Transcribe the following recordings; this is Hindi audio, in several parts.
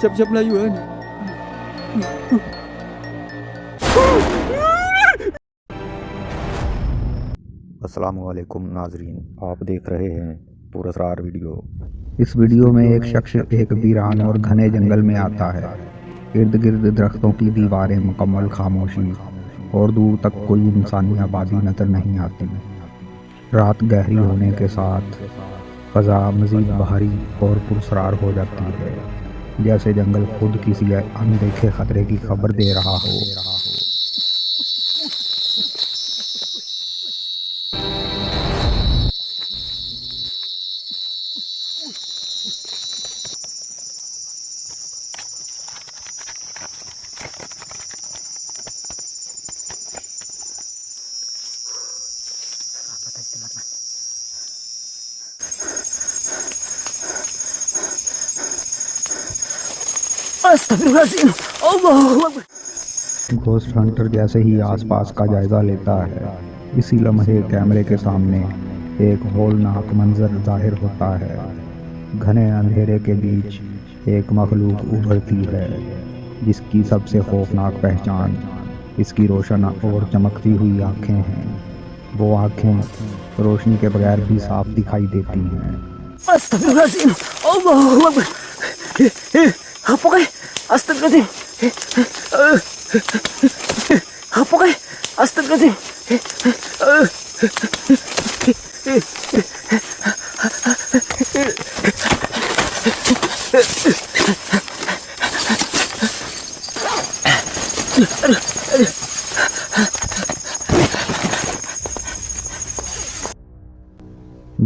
Siap-siap melayuan. अस्सलामुअलैकुम नाजरीन, आप देख रहे हैं पुरस्कार वीडियो। इस वीडियो में एक शख्स एक वीरान और घने जंगल में आता है। इर्द गिर्द दरख्तों की दीवारें, मुकम्मल खामोशी और दूर तक कोई इंसानी आबादी नजर नहीं आती। रात गहरी होने के साथ फ़ज़ा मज़ीद भारी और पुरस्कार हो जाती है, जैसे जंगल खुद किसी अनदेखे खतरे की खबर दे रहा हो। Astagfirullahaladzim. Allahu Akbar. Ghost Hunter जैसे ही आसपास का जायजा लेता है, इसी लम्हे कैमरे के सामने एक होलनाक मंजर जाहिर होता है। घने अंधेरे के बीच एक मखलूक उभरती है, जिसकी सबसे खौफनाक पहचान इसकी रोशन और चमकती हुई आँखें हैं। वो आँखें रोशनी के बगैर भी साफ दिखाई देती हैं। Astagfirullahaladzim. Allahu Akbar. Apa kah? Astagfirullahaladzim. Apa kah? Astagfirullahaladzim.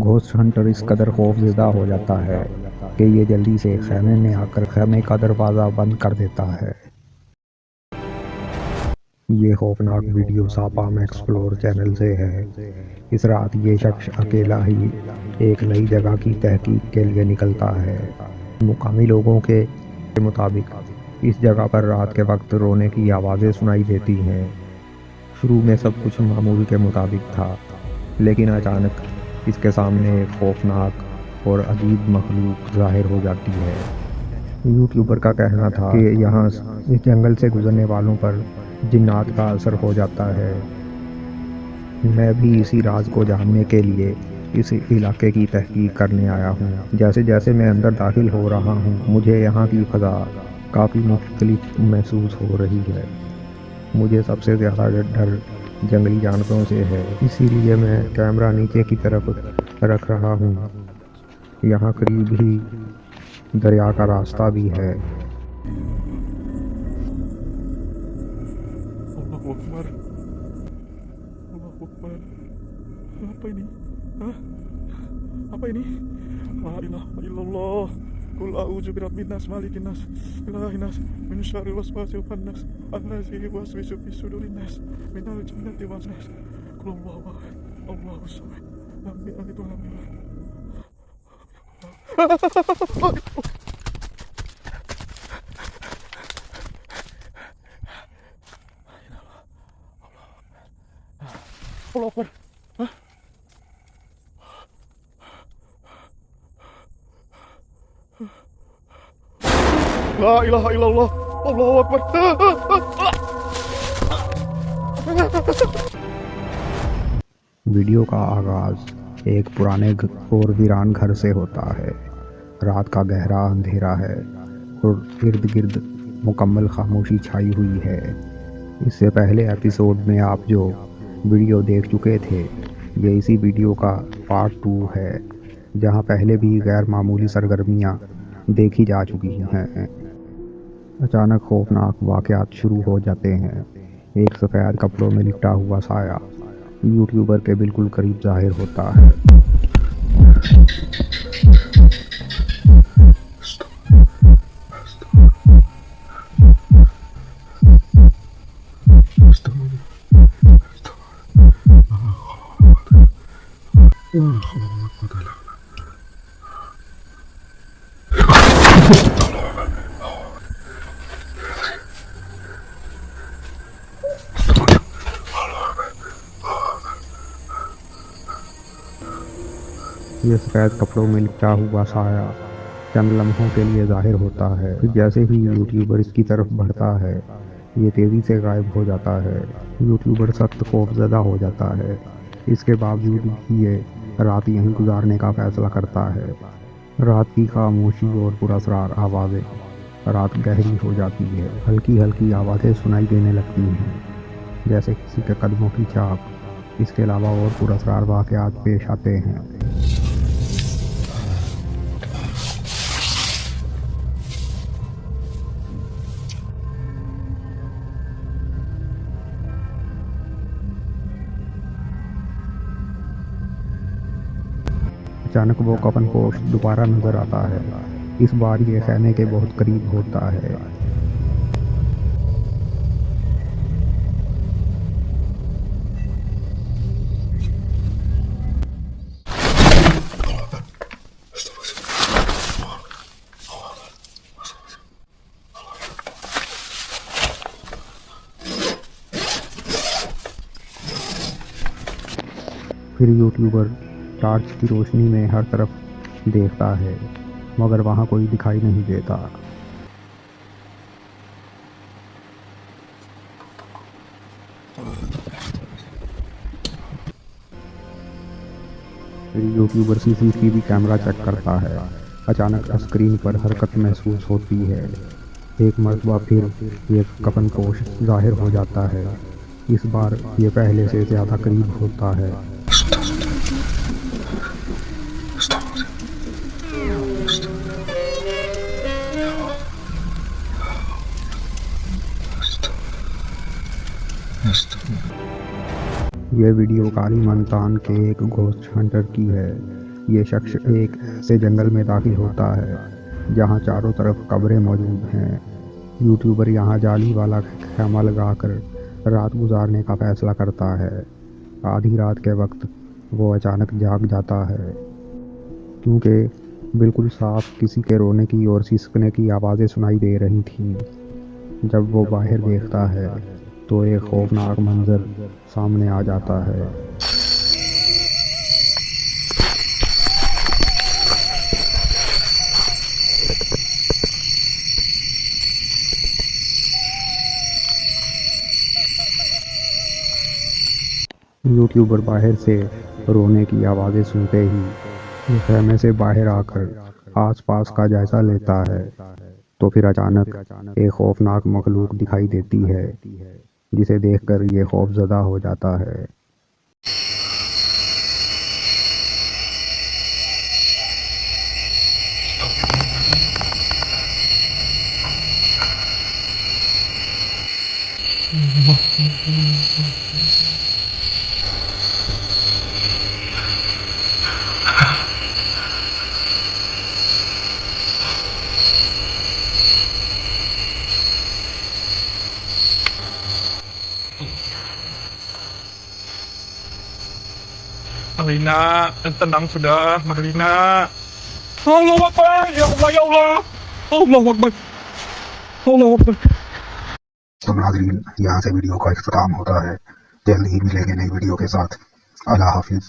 Ghost Hunter इस कदर खौफज़दा हो जाता है कि ये जल्दी से खेमे में आकर खेमे का दरवाज़ा बंद कर देता है। ये खौफनाक वीडियो सापाम एक्सप्लोर चैनल से है। इस रात ये शख्स अकेला ही एक नई जगह की तहकीक के लिए निकलता है। मुकामी लोगों के मुताबिक इस जगह पर रात के वक्त रोने की आवाज़ें सुनाई देती हैं। शुरू में सब कुछ मामूल के मुताबिक था, लेकिन अचानक इसके सामने एक खौफनाक और अजीब मखलूक जाहिर हो जाती है। यूट्यूबर का कहना था कि यहाँ इस जंगल से गुजरने वालों पर जिन्नात का असर हो जाता है। मैं भी इसी राज को जानने के लिए इस इलाके की तहकीक करने आया हूँ। जैसे जैसे मैं अंदर दाखिल हो रहा हूँ, मुझे यहाँ की फ़ज़ा काफ़ी मुख्तलिफ महसूस हो रही है। मुझे सबसे ज़्यादा डर जंगली जानवरों से है, इसीलिए मैं कैमरा नीचे की तरफ रख रहा हूँ। यहाँ करीब ही दरिया का रास्ता भी है। Allahu Akbar. Allahu Akbar. Apa ini? Hah? Apa ini? La ilaha illallah. Qul a'udzu birabbin nas, malikin nas, ilahin nas, min syarril waswasil khannas, allazi yuwaswisu fi sudurin nas, minal jinnati wan nas. Qul Allahu ahad, Allahu samad, lam yalid wa lam yulad. Allahu Akbar. Hah? La ilaha illallah. Allahu Akbar. Video का आगाज़ एक पुराने और वीरान घर से होता है। रात का गहरा अंधेरा है और इर्द गिर्द मुकम्मल खामोशी छाई हुई है। इससे पहले एपिसोड में आप जो वीडियो देख चुके थे, ये इसी वीडियो का पार्ट 2 है, जहां पहले भी गैर मामूली सरगर्मियां देखी जा चुकी हैं। अचानक खौफनाक वाक़यात शुरू हो जाते हैं। एक सफ़ेद कपड़ों में लिपटा हुआ साया यूट्यूबर के बिल्कुल करीब जाहिर होता है। ये सफ़ेद कपड़ों में लिपटा हुआ साया चंद लम्हों के लिए जाहिर होता है। फिर जैसे ही यूट्यूबर इसकी तरफ बढ़ता है, ये तेज़ी से गायब हो जाता है। यूट्यूबर सख्त खौफज़दा हो जाता है। इसके बावजूद भी ये रात यहीं गुजारने का फ़ैसला करता है। रात की खामोशी और पुरअसरार आवाज़ें रात गहरी हो जाती है। हल्की हल्की आवाज़ें सुनाई देने लगती हैं, जैसे किसी के कदमों की चाप। इसके अलावा और पुरअसरार वाक़यात पेश आते हैं। अचानक वो कफन पोश दोबारा नजर आता है। इस बार ये खैमे के बहुत करीब होता है। फिर यूट्यूबर टार्च की रोशनी में हर तरफ देखता है, मगर वहाँ कोई दिखाई नहीं देता। फिर यूट्यूबर सीसीटीवी कैमरा चेक करता है। अचानक स्क्रीन पर हरकत महसूस होती है। एक मरतबा फिर ये कफन पोश जाहिर हो जाता है। इस बार ये पहले से ज़्यादा करीब होता है। यह वीडियो काली मंतान के एक घोस्ट हंटर की है। ये शख्स एक ऐसे जंगल में दाखिल होता है जहाँ चारों तरफ कब्रें मौजूद हैं। यूट्यूबर यहाँ जाली वाला खैमा लगाकर रात गुजारने का फैसला करता है। आधी रात के वक्त वो अचानक जाग जाता है, क्योंकि बिल्कुल साफ किसी के रोने की और सिसकने की आवाज़ें सुनाई दे रही थीं। जब वो बाहर देखता है तो एक खौफनाक मंजर सामने आ जाता है। यूट्यूबर बाहर से रोने की आवाज़ें सुनते ही खेमे से बाहर आकर आसपास का जायजा लेता है, तो फिर अचानक एक खौफनाक मखलूक दिखाई देती है, जिसे देखकर ये खौफज़दा हो जाता है। Marina, tenang sudah, Marina. Allah Akbar, ya Allah, ya Allah. Allah Akbar. Allah Akbar. तो नाज़रीन, यहाँ से वीडियो का इख्तिताम होता है। जल्द ही मिलेंगे नई वीडियो के साथ। अल्लाह हाफिज़।